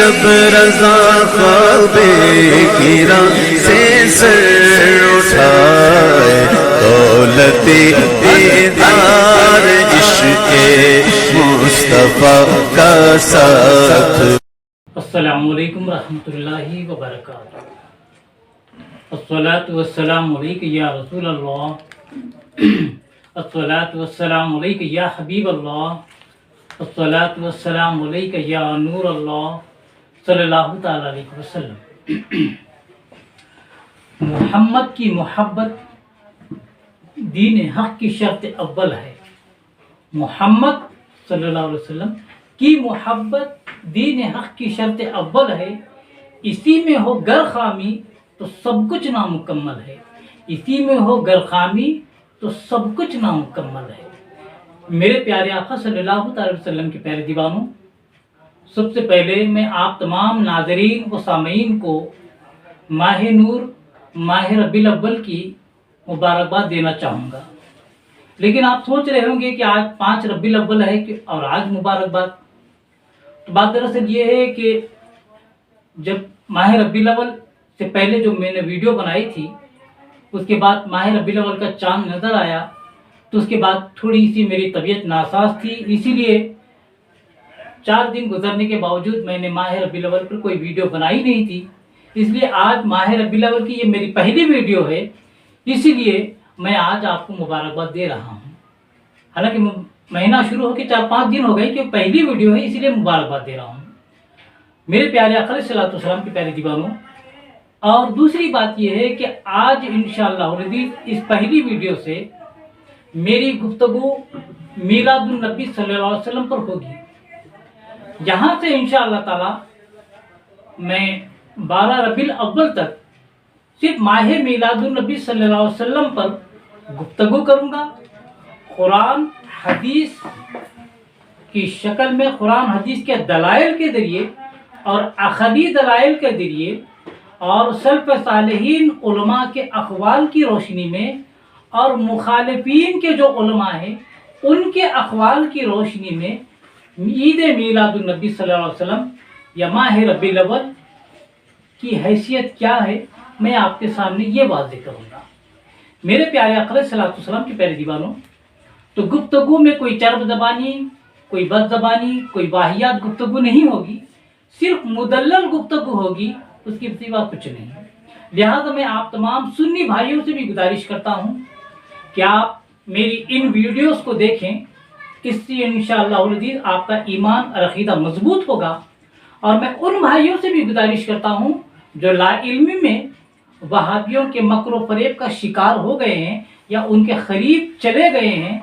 جب رضا خواب گرا سے سر اٹھائے، دولت دیدار عشق مصطفیٰ کا ساتھ۔ السلام علیکم ورحمۃ اللہ وبرکاتہ۔ الصلاۃ والسلام علیک یا رسول اللہ، الصلاۃ والسلام علیک یا حبیب اللہ، الصلاۃ والسلام علیک یا نور اللہ صلی اللہ تعالی علیہ وسلم۔ محمد کی محبت دین حق کی شرط اول ہے۔ محمد صلی اللہ علیہ وسلم کی محبت دین حق کی شرط اول ہے۔ اسی میں ہو گر خامی تو سب کچھ نامکمل ہے، اسی میں ہو گر خامی تو سب کچھ نامکمل ہے۔ میرے پیارے آقا صلی اللہ تعالی وسلم کے پیارے دیوانوں، سب سے پہلے میں آپ تمام ناظرین و سامعین کو ماہ نور ماہ ربیع الاول کی مبارکباد دینا چاہوں گا۔ لیکن آپ سوچ رہے ہوں گے کہ آج 5 ربیع الاول ہے اور آج مبارکباد۔ تو بات دراصل یہ ہے کہ جب ماہ ربیع الاول سے پہلے جو میں نے ویڈیو بنائی تھی، اس کے بعد ماہ ربیع الاول کا چاند نظر آیا، تو اس کے بعد تھوڑی سی میری طبیعت ناساز تھی، اسی لیے 4 دن گزرنے کے باوجود میں نے ماہ ربیع الاول پر کوئی ویڈیو بنائی نہیں تھی۔ اس لیے آج ماہ ربیع الاول کی یہ میری پہلی ویڈیو ہے، اسی لیے میں آج آپ کو مبارکباد دے رہا ہوں۔ حالانکہ مہینہ شروع ہو کے 4-5 دن ہو گئے کہ پہلی ویڈیو ہے، اسی لیے مبارکباد دے رہا ہوں میرے پیارے آقا علیہ السلام کے پیارے دیوانوں۔ اور دوسری بات یہ ہے کہ آج انشاءاللہ العزیز اس پہلی ویڈیو سے میری گفتگو میلاد النبی صلی اللہ علیہ وسلم پر ہوگی۔ یہاں سے انشاءاللہ تعالی میں 12 ربیع الاول تک صرف ماہ میلاد النبی صلی اللہ علیہ وسلم پر گفتگو کروں گا۔ قرآن حدیث کی شکل میں، قرآن حدیث کے دلائل کے ذریعے اور عقلی دلائل کے ذریعے اور سلف صالحین علماء کے اقوال کی روشنی میں اور مخالفین کے جو علماء ہیں ان کے اقوال کی روشنی میں عید میلاد النبی صلی اللہ علیہ وسلم یا ماہ ربیع الاول کی حیثیت کیا ہے میں آپ کے سامنے یہ واضح کروں گا۔ میرے پیارے آقا علیہ السلام کے پیارے دیوانوں، تو گفتگو میں کوئی چرب زبانی، کوئی بد زبانی، کوئی واہیات گفتگو نہیں ہوگی، صرف مدلل گفتگو ہوگی، اس کی سوا کچھ نہیں۔ لہذا میں آپ تمام سنی بھائیوں سے بھی گزارش کرتا ہوں کہ آپ میری ان ویڈیوز کو دیکھیں، اس سے انشاءاللہ العزیز آپ کا ایمان اور عقیدہ مضبوط ہوگا۔ اور میں ان بھائیوں سے بھی گزارش کرتا ہوں جو لا علمی میں وہابیوں کے مکر و فریب کا شکار ہو گئے ہیں یا ان کے قریب چلے گئے ہیں،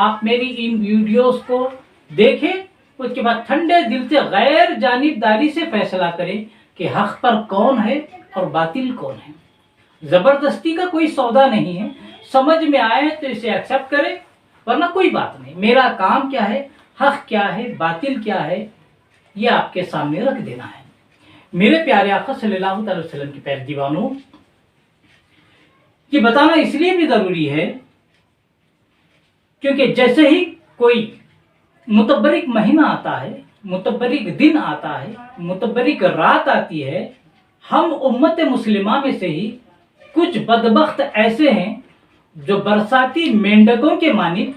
آپ میری ان ویڈیوز کو دیکھیں، اس کے بعد ٹھنڈے دل سے غیر جانبداری سے فیصلہ کریں کہ حق پر کون ہے اور باطل کون ہے۔ زبردستی کا کوئی سودا نہیں ہے، سمجھ میں آئے تو اسے ایکسیپٹ کریں، ورنہ کوئی بات نہیں۔ میرا کام کیا ہے، حق کیا ہے، باطل کیا ہے، یہ آپ کے سامنے رکھ دینا ہے۔ میرے پیارے آقا صلی اللہ تعالی وسلم کے پیارے دیوانوں، یہ بتانا اس لیے بھی ضروری ہے کیونکہ جیسے ہی کوئی متبرک مہینہ آتا ہے، متبرک دن آتا ہے، متبرک رات آتی ہے، ہم امت مسلمہ میں سے ہی کچھ بدبخت ایسے ہیں جو برساتی مینڈکوں کے مانند،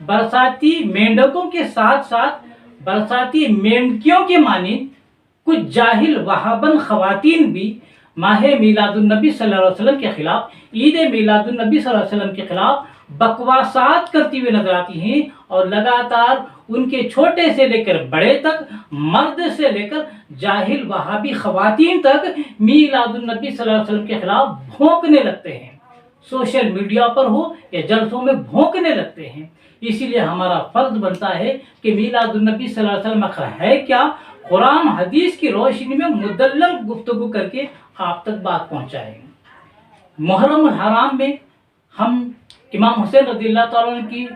برساتی مینڈکوں کے ساتھ ساتھ برساتی مینڈکیوں کے مانند کچھ جاہل وہابن خواتین بھی ماہ میلاد النبی صلی اللہ علیہ وسلم کے خلاف، عید میلاد النبی صلی اللہ علیہ وسلم کے خلاف بکواسات کرتی ہوئے نظر آتی ہیں، اور لگاتار ان کے چھوٹے سے لے کر بڑے تک، مرد سے لے کر جاہل وہابی خواتین تک میلاد النبی صلی اللہ علیہ وسلم کے خلاف بھونکنے لگتے ہیں، سوشل میڈیا پر ہو یا جلسوں میں بھونکنے لگتے ہیں۔ اسی لیے ہمارا فرض بنتا ہے کہ میلاد النبی صلی اللہ علیہ وسلم ہے کیا، قرآن حدیث کی روشنی میں مدلل گفتگو کر کے آپ تک بات پہنچائیں۔ محرم الحرام میں ہم امام حسین رضی اللہ تعالیٰ عنہ کی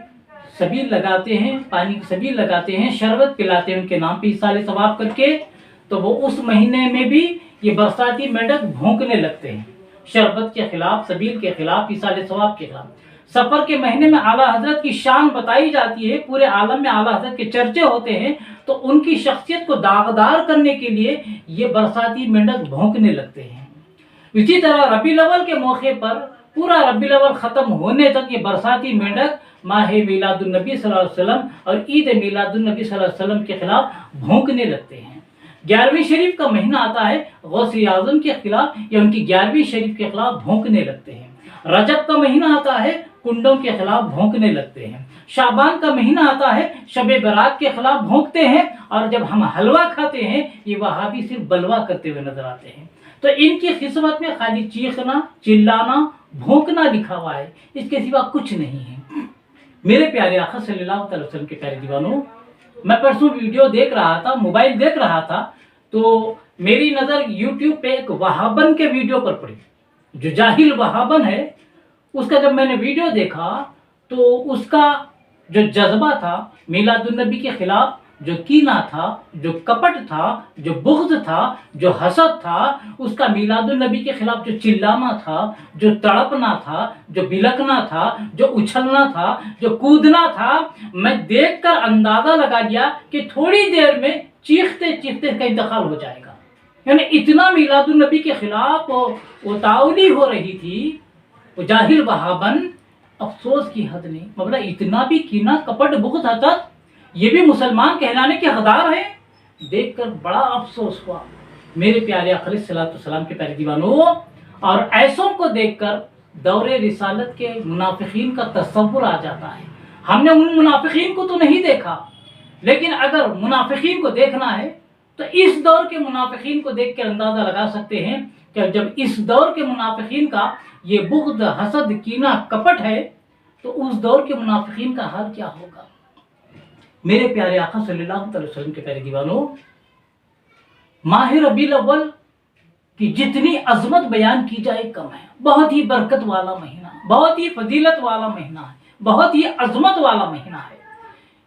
سبیل لگاتے ہیں، پانی کی سبیل لگاتے ہیں، شربت پلاتے ہیں ان کے نام پہ ایصال ثواب کر کے، تو وہ اس مہینے میں بھی یہ برساتی مینڈک بھونکنے لگتے ہیں، شربت کے خلاف، سبیل کے خلاف، ایصال ثواب کے خلاف۔ سفر کے مہینے میں اعلیٰ حضرت کی شان بتائی جاتی ہے، پورے عالم میں اعلیٰ حضرت کے چرچے ہوتے ہیں، تو ان کی شخصیت کو داغدار کرنے کے لیے یہ برساتی مینڈک بھونکنے لگتے ہیں۔ اسی طرح ربیع الاول کے موقع پر پورا ربیع الاول ختم ہونے تک یہ برساتی مینڈک ماہ میلاد النبی صلی اللہ علیہ وسلم اور عید میلاد النبی صلی اللہ علیہ وسلم کے خلاف بھونکنے لگتے ہیں۔ 11ویں شریف کا مہینہ آتا ہے، غوث اعظم کے خلاف یا ان کی 11ویں شریف کے خلاف بھونکنے لگتے ہیں۔ رجب کا مہینہ آتا ہے، کنڈوں کے خلاف بھونکنے لگتے ہیں۔ شعبان کا مہینہ آتا ہے، شب برات کے خلاف بھونکتے ہیں، اور جب ہم حلوہ کھاتے ہیں یہ وہابی صرف بلوا کرتے ہوئے نظر آتے ہیں۔ تو ان کی قسمت میں خالی چیخنا، چلانا، بھونکنا لکھا ہوا ہے، اس کے سوا کچھ نہیں ہے۔ میرے پیارے آقا صلی اللہ علیہ وسلم کے پیارے دیوانوں، میں پرسوں ویڈیو دیکھ رہا تھا، موبائل دیکھ رہا تھا، تو میری نظر یوٹیوب پہ ایک وہابن کے ویڈیو پر پڑی، جو جاہل وہابن ہے۔ اس کا جب میں نے ویڈیو دیکھا تو اس کا جو جذبہ تھا میلاد النبی کے خلاف، جو کینہ تھا، جو کپٹ تھا، جو بغض تھا، جو حسد تھا، اس کا میلاد النبی کے خلاف جو چلانا تھا، جو تڑپنا تھا، جو بلکنا تھا، جو اچھلنا تھا، جو کودنا تھا، میں دیکھ کر اندازہ لگا لیا کہ تھوڑی دیر میں چیختے چیختے کا انتقال ہو جائے گا۔ یعنی اتنا میلاد النبی کے خلاف وہ تعاولی ہو رہی تھی، وہ جاہل وہابن، افسوس کی حد نہیں، مطلب اتنا بھی کینہ، کپٹ، بغض، حسد، یہ بھی مسلمان کہلانے کے حقدار ہیں؟ دیکھ کر بڑا افسوس ہوا میرے پیارے آقا علیہ الصلوۃ والسلام کے پیارے دیوانوں۔ اور ایسوں کو دیکھ کر دور رسالت کے منافقین کا تصور آ جاتا ہے۔ ہم نے ان منافقین کو تو نہیں دیکھا، لیکن اگر منافقین کو دیکھنا ہے تو اس دور کے منافقین کو دیکھ کر اندازہ لگا سکتے ہیں کہ جب اس دور کے منافقین کا یہ بغض، حسد، کینہ، کپٹ ہے تو اس دور کے منافقین کا حال کیا ہوگا؟ میرے پیارے آقا صلی اللہ علیہ وسلم کے پیارے دیوانوں، ماہ ربیع الاول کی جتنی عظمت بیان کی جائے کم ہے۔ بہت ہی برکت والا مہینہ، بہت ہی فضیلت والا مہینہ ہے، بہت ہی عظمت والا مہینہ ہے۔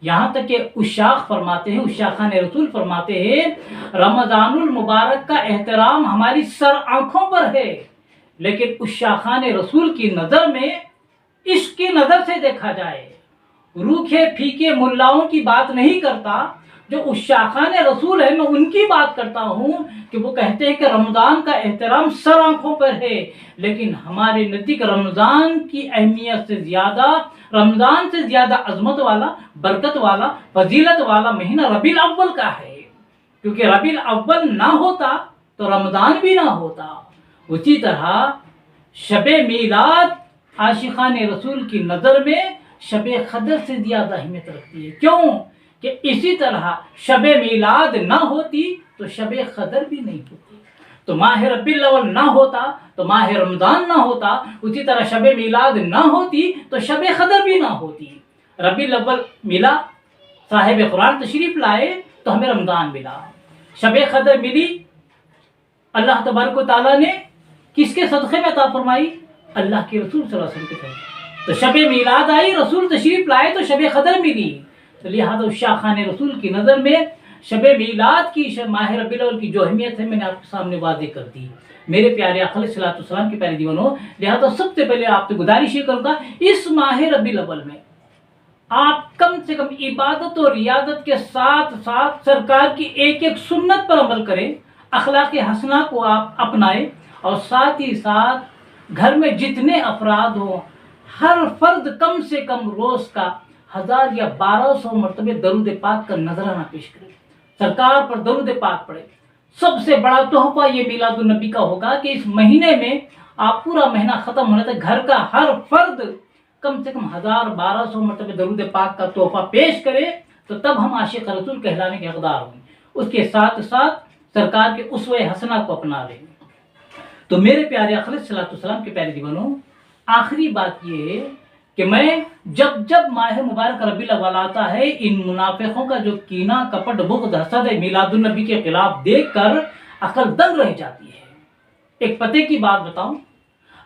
یہاں تک کہ عشاق فرماتے ہیں، عشاقان رسول فرماتے ہیں، رمضان المبارک کا احترام ہماری سر آنکھوں پر ہے، لیکن عشاقان رسول کی نظر میں عشق کی نظر سے دیکھا جائے، روکھے پھیکے ملاؤں کی بات نہیں کرتا، جو عشاقان رسول ہیں میں ان کی بات کرتا ہوں کہ وہ کہتے ہیں کہ رمضان کا احترام سر آنکھوں پر ہے، لیکن ہمارے نزدیک رمضان کی اہمیت سے زیادہ، رمضان سے زیادہ عظمت والا، برکت والا، فضیلت والا مہینہ ربیع الاول کا ہے، کیونکہ ربیع الاول نہ ہوتا تو رمضان بھی نہ ہوتا۔ اسی طرح شب میلاد عاشقان رسول کی نظر میں شب قدر سے زیادہ اہمیت رکھتی ہے۔ کیوں؟ کہ اسی طرح شب میلاد نہ ہوتی تو شب قدر بھی نہیں ہوتی، تو ماہ ربیع الاول نہ ہوتا تو ماہ رمضان نہ ہوتا، اسی طرح شب میلاد نہ ہوتی تو شب قدر بھی نہ ہوتی۔ ربیع الاول ملا، صاحب قرآن تشریف لائے تو ہمیں رمضان ملا، شب قدر ملی، اللہ تبارک و تعالیٰ نے کس کے صدقے میں عطا فرمائی؟ اللہ کے رسول صلی اللہ علیہ وسلم کے صدقے۔ تو شب میلاد آئی، رسول تشریف لائے تو شب قدر ملی، تو لہذا عشاقان رسول کی نظر میں شب میلاد کی، ماہ ربیع الاول کی جو اہمیت ہے میں نے آپ کے سامنے واضح کر دی۔ میرے پیارے آقا علیہ الصلوۃ والسلام کے پیارے دیوانوں، لہذا سب سے پہلے آپ سے گزارش یہ کروں گا، اس ماہ ربیع الاول میں آپ کم سے کم عبادت و ریاضت کے ساتھ ساتھ سرکار کی ایک ایک سنت پر عمل کریں، اخلاق حسنہ کو آپ اپنائیں، اور ساتھ ہی ساتھ گھر میں جتنے افراد ہوں ہر فرد کم سے کم روز کا 1000 یا 1200 مرتبہ درود پاک کا نذرانہ پیش کرے، سرکار پر درود پاک پڑھے۔ سب سے بڑا تحفہ یہ میلاد النبی کا ہوگا کہ اس مہینے میں آپ پورا مہینہ ختم ہونے تک گھر کا ہر فرد کم سے کم 1000-1200 مرتبہ درود پاک کا تحفہ پیش کرے، تو تب ہم عاشق رسول کہلانے کے حقدار ہوں گے۔ اس کے ساتھ ساتھ سرکار کے اسوہ حسنہ کو اپنا لیں۔ تو میرے پیارے آقا علیہ الصلوۃ والسلام کے پیارے دیوانوں، آخری بات یہ ہے کہ میں جب ماہ مبارک ربیع الاول آتا ہے، ان منافقوں کا جو کینہ، کپٹ، بغض، حسد ہے میلاد النبی کے خلاف دیکھ کر عقل دنگ رہ جاتی ہے۔ ایک پتے کی بات بتاؤں،